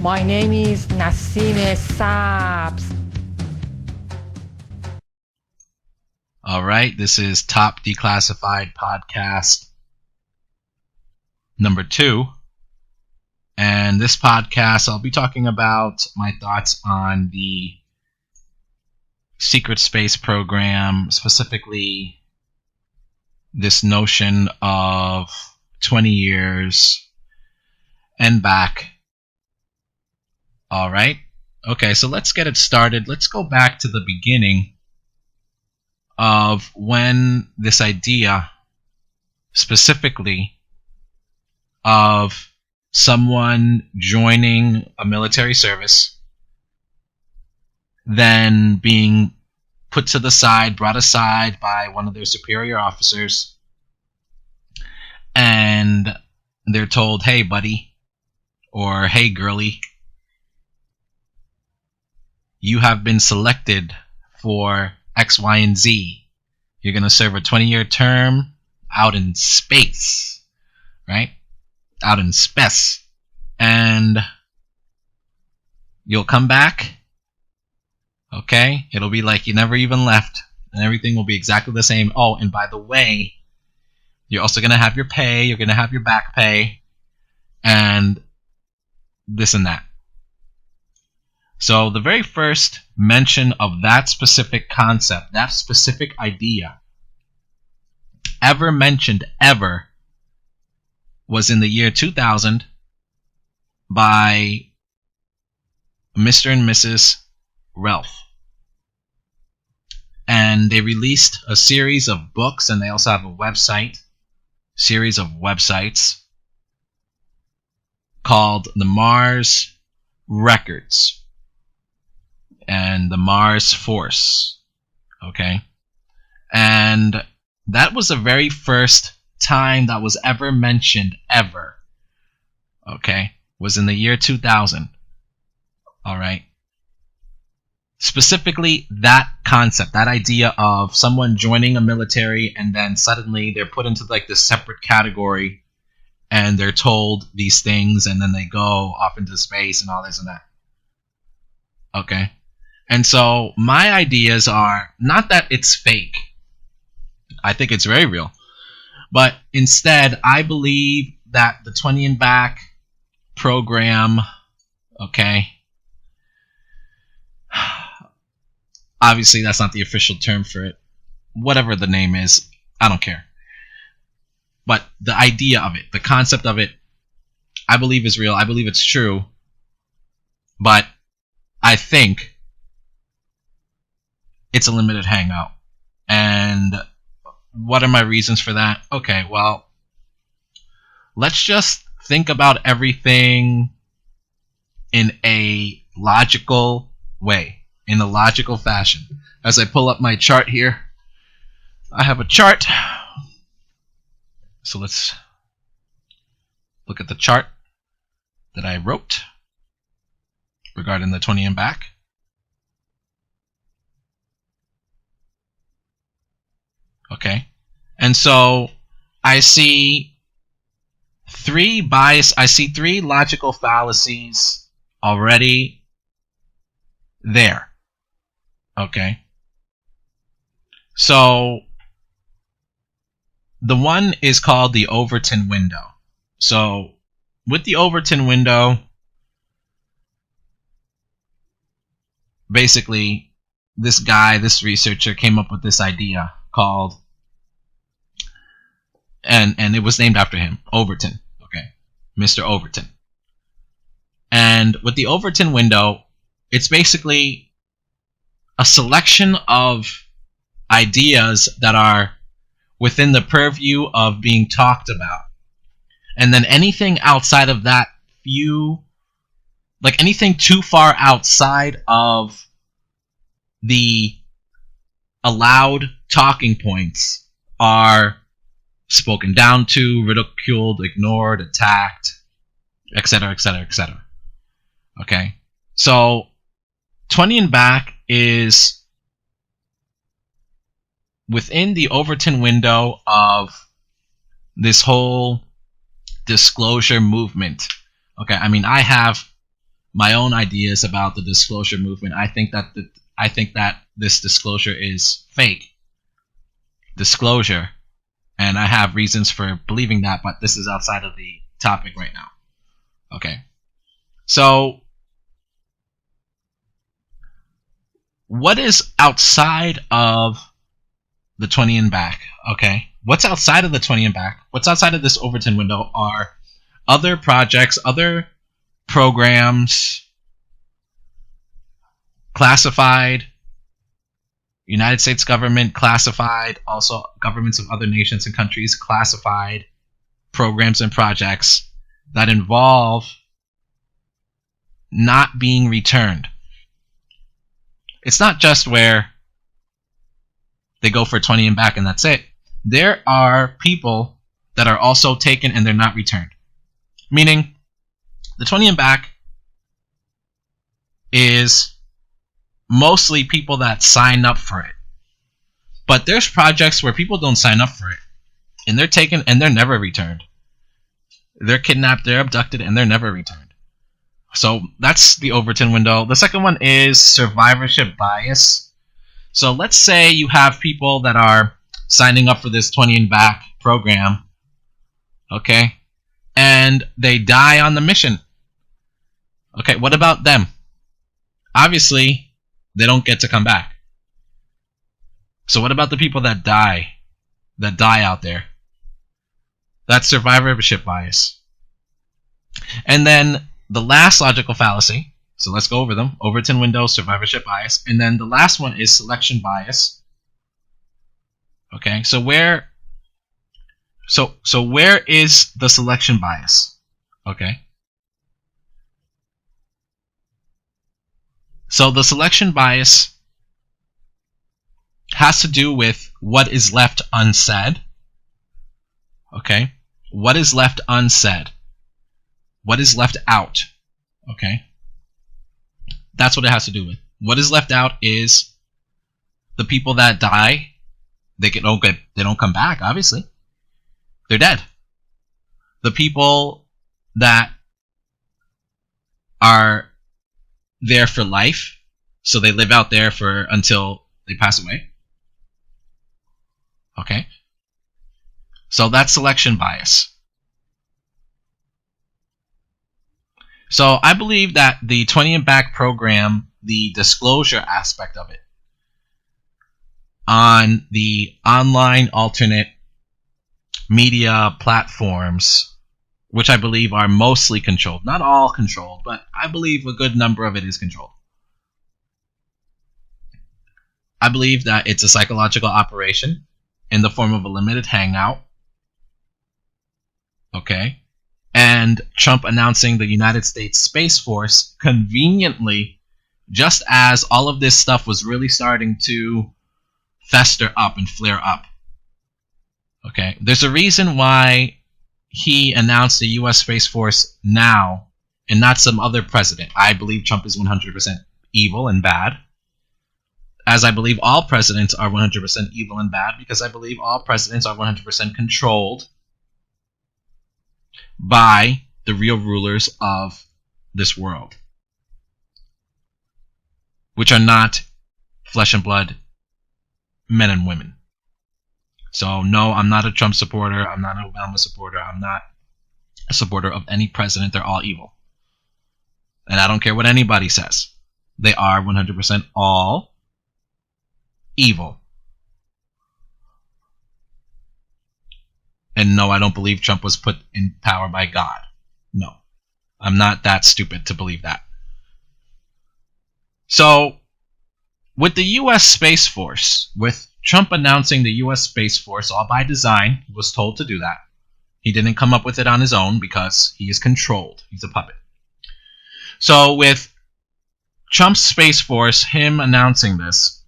My name is Nasime Sabs. All right, this is Top Declassified Podcast number 2. And this podcast, I'll be talking about my thoughts on the secret space program, specifically this notion of 20 years and back. All right. Okay, so let's get it started. Let's go back to the beginning of when this idea, specifically of someone joining a military service, then being put to the side, brought aside by one of their superior officers, and they're told, hey, buddy, or hey, girlie, you have been selected for X, Y, and Z. You're going to serve a 20-year term out in space, right? Out in space. And you'll come back, okay? It'll be like you never even left, and everything will be exactly the same. Oh, and by the way, you're also going to have your pay, you're going to have your back pay, and this and that. So the very first mention of that specific concept, that specific idea, ever mentioned ever, was in the year 2000 by Mr. and Mrs. Ralph. And they released a series of books, and they also have a series of websites called the Mars Records and the Mars Force, okay? And that was the very first time that was ever mentioned, ever, okay? Was in the year 2000, all right? Specifically, that concept, that idea of someone joining a military and then suddenly they're put into like this separate category and they're told these things and then they go off into space and all this and that, okay? And so my ideas are not that it's fake. I think it's very real. But instead, I believe that the 20 and back program, okay, obviously that's not the official term for it. Whatever the name is, I don't care. But the idea of it, the concept of it, I believe is real. I believe it's true. But I think it's a limited hangout. And what are my reasons for that? Okay, well, let's just think about everything in a logical way, in a logical fashion. As I pull up my chart here, I have a chart. So let's look at the chart that I wrote regarding the 20 and back. Okay, and so I see three logical fallacies already there. Okay, so the one is called the Overton window. So with the Overton window, basically this researcher came up with this idea called, and it was named after him, Overton, okay, Mr. Overton. And with the Overton window, it's basically a selection of ideas that are within the purview of being talked about. And then anything outside of that few, like anything too far outside of the allowed talking points are spoken down to, ridiculed, ignored, attacked, etc., etc., etc. Okay, so 20 and back is within the Overton window of this whole disclosure movement. Okay, I mean, I have my own ideas about the disclosure movement. I think that this disclosure is fake disclosure, and I have reasons for believing that, but this is outside of the topic right now. Okay, so what is outside of the 20 and back? Okay, what's outside of the 20 and back? What's outside of this Overton window are other projects, other programs, classified, United States government classified, also governments of other nations and countries classified programs and projects that involve not being returned. It's not just where they go for 20 and back and that's it. There are people that are also taken and they're not returned. Meaning, the 20 and back is mostly people that sign up for it. But there's projects where people don't sign up for it, and they're taken and they're never returned. They're kidnapped, they're abducted, and they're never returned. So that's the Overton window. The second one is survivorship bias. So let's say you have people that are signing up for this 20 and back program, okay, and they die on the mission. Okay, what about them? Obviously, they don't get to come back. So what about the people that die out there? That's survivorship bias. And then the last logical fallacy, so let's go over them. Overton window, survivorship bias. And then the last one is selection bias. Okay, so where is the selection bias? Okay. So the selection bias has to do with what is left unsaid. Okay? What is left unsaid? What is left out? Okay? That's what it has to do with. What is left out is the people that die, they don't come back, obviously. They're dead. The people that are there for life, so they live out there until they pass away. Okay? So that's selection bias. So I believe that the 20 and back program, the disclosure aspect of it, on the online alternate media platforms, which I believe are mostly controlled. Not all controlled, but I believe a good number of it is controlled. I believe that it's a psychological operation in the form of a limited hangout. Okay? And Trump announcing the United States Space Force conveniently, just as all of this stuff was really starting to fester up and flare up. Okay? There's a reason why he announced the U.S. Space Force now and not some other president. I believe Trump is 100% evil and bad, as I believe all presidents are 100% evil and bad, because I believe all presidents are 100% controlled by the real rulers of this world, which are not flesh and blood men and women. So no, I'm not a Trump supporter. I'm not an Obama supporter. I'm not a supporter of any president. They're all evil. And I don't care what anybody says. They are 100% all evil. And no, I don't believe Trump was put in power by God. No. I'm not that stupid to believe that. So, with the U.S. Space Force, with Trump announcing the U.S. Space Force, all by design, he was told to do that. He didn't come up with it on his own because he is controlled. He's a puppet. So, with Trump's Space Force, him announcing this,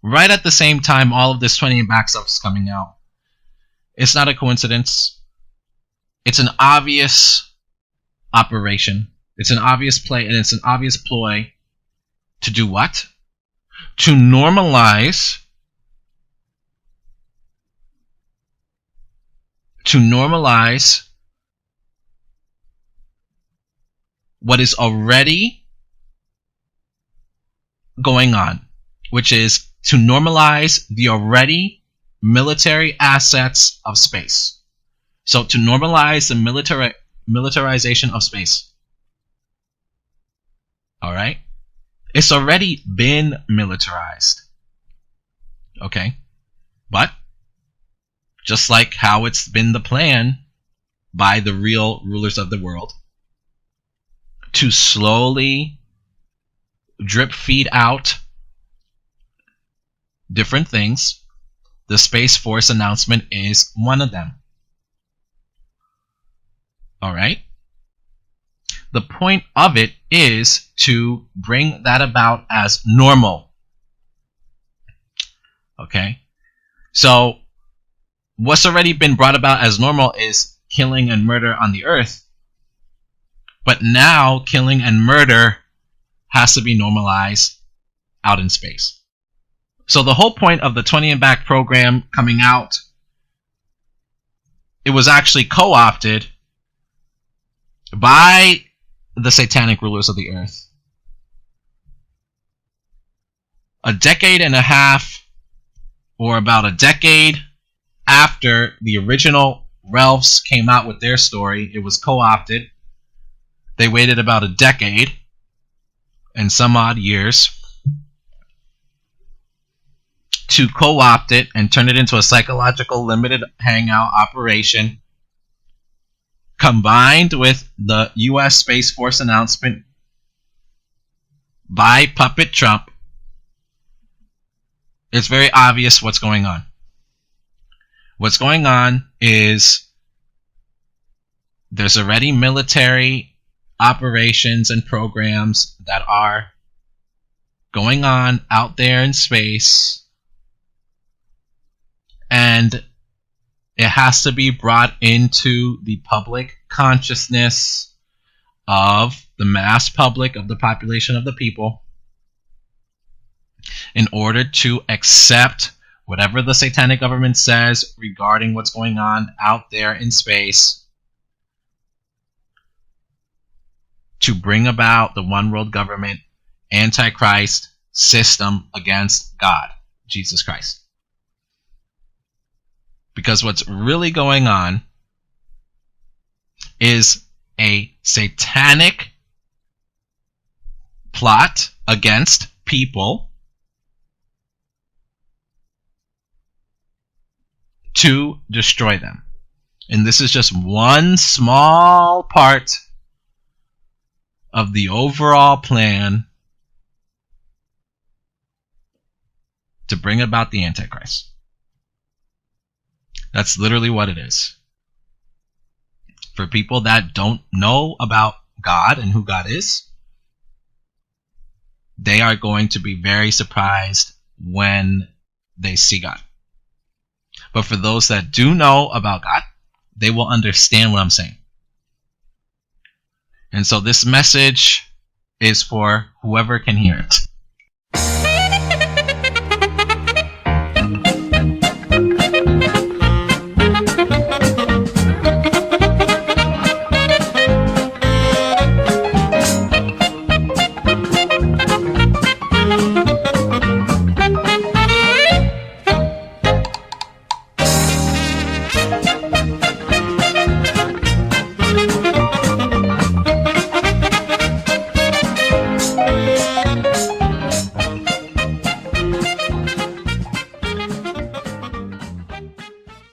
right at the same time all of this 20 and back stuff is coming out, It's not a coincidence. It's an obvious operation. It's an obvious play, and it's an obvious ploy to do what? To normalize what is already going on, which is to normalize the already military assets of space. So to normalize the militarization of space. All right? It's already been militarized. Okay? But just like how it's been the plan by the real rulers of the world to slowly drip feed out different things, the Space Force announcement is one of them. All right? The point of it is to bring that about as normal. Okay? So, what's already been brought about as normal is killing and murder on the earth. But now, killing and murder has to be normalized out in space. So the whole point of the 20 and Back program coming out, it was actually co-opted by the satanic rulers of the earth. A decade and a half, or about a decade after the original Ralphs came out with their story, it was co-opted. They waited about a decade and some odd years to co-opt it and turn it into a psychological limited hangout operation, combined with the U.S. Space Force announcement by Puppet Trump. It's very obvious what's going on. What's going on is there's already military operations and programs that are going on out there in space, and it has to be brought into the public consciousness of the mass public, of the population of the people, in order to accept whatever the satanic government says regarding what's going on out there in space, to bring about the one world government, antichrist system against God, Jesus Christ. Because what's really going on is a satanic plot against people to destroy them. And this is just one small part of the overall plan to bring about the Antichrist. That's literally what it is. For people that don't know about God and who God is, they are going to be very surprised when they see God. But for those that do know about God, they will understand what I'm saying. And so this message is for whoever can hear it.